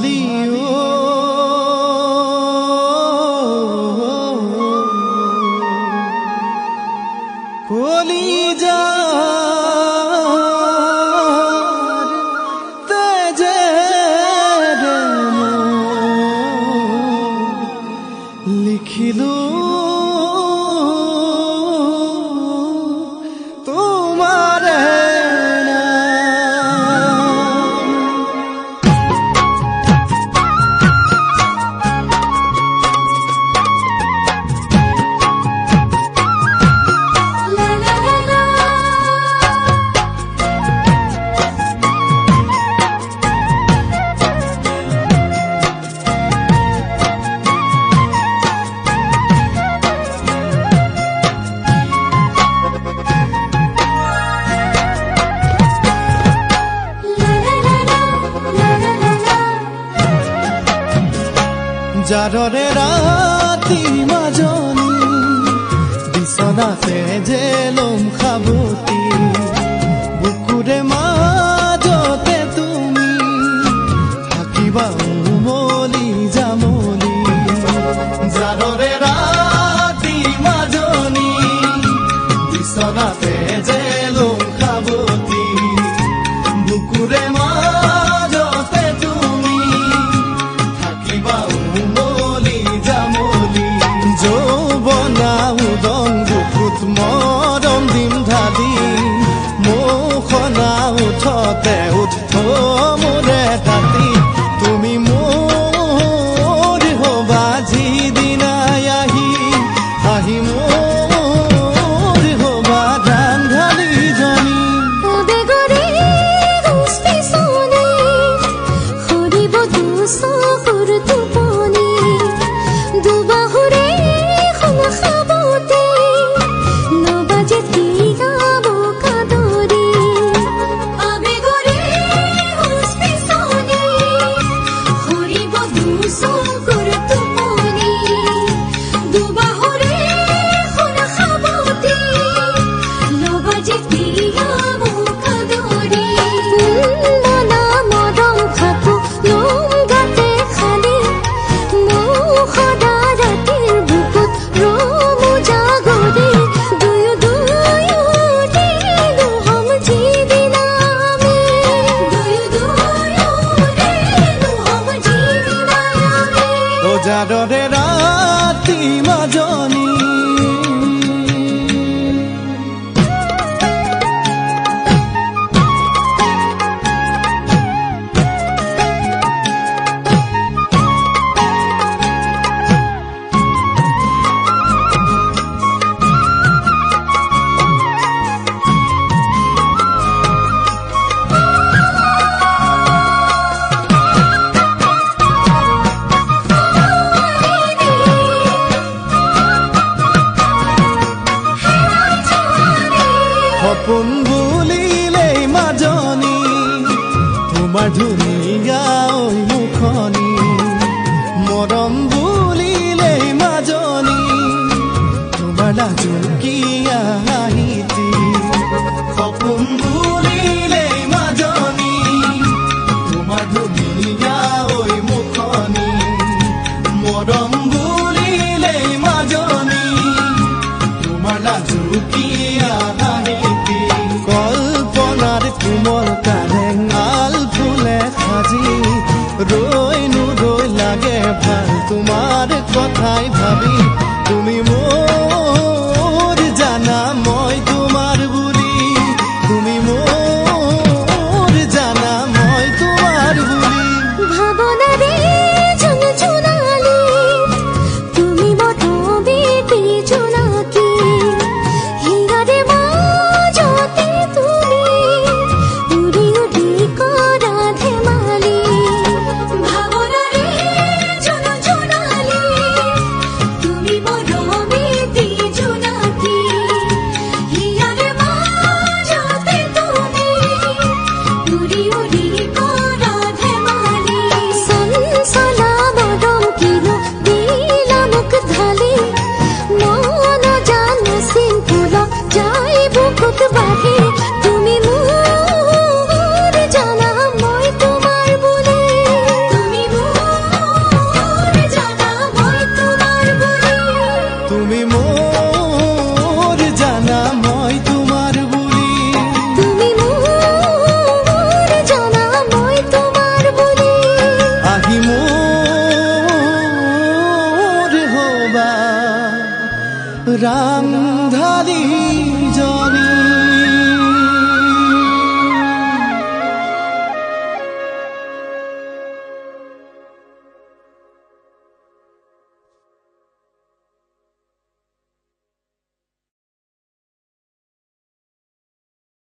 ঢালি কলিজার তেজের লিখিলো তোমার জাররে রাতি মাজনী বিছনাতে জেলম খাবতি বুকুরে মাজতে তুমি থাকিবা উমলি জামলি জাররে রাতি মাজনী বিছনাতে জেলম খাবতি বুকুরে মাজতে তুমি থাকিবা মরম দিম ঢালি মোখনা উঠতে উঠ মোরে দাঁতি তুমি মোর হবা যিদিনাই আহি মোর হবা রান্ধালি জনী জাররে রাতি মাজনী সপোন বুলিলেই মাজনী তোমাৰ ধুনীয়া ঐ মুখনি মৰম বুলিলেই মাজনী তোমাৰ লাজুকীয়া হাঁহিটি সপোন বুলিলেই মাজনী তোমাৰ ধুনীয়া ঐ মুখনি মৰম বুলিলেই মাজনী তোমাৰ লাজুকীয়া কল্পনার কোমল কালেং আল ফুলে সাজি রই নুরই লাগে ভাল তোমার কথাই ভাবি তুমি মোর জানা মই তোমার বুলি তুমি মোর জানা মই তোমার বুলি ভাবনারে ঝুনঝুনালি তুমি মতবে জোনাকি হিয়ারে মাজতে তুমি উড়ি উড়ি করা ধেমালি ভাবনারে ঝুনঝুনালি তুমি মতবে জোনাকি হিয়ারে মাজতে তুমি উড়ি উড়ি করা ধেমালি সনসলা মদম কিনো দিলা মুখ ঢালি মন জানসিন ফুল যাই বুকুত বাঁধি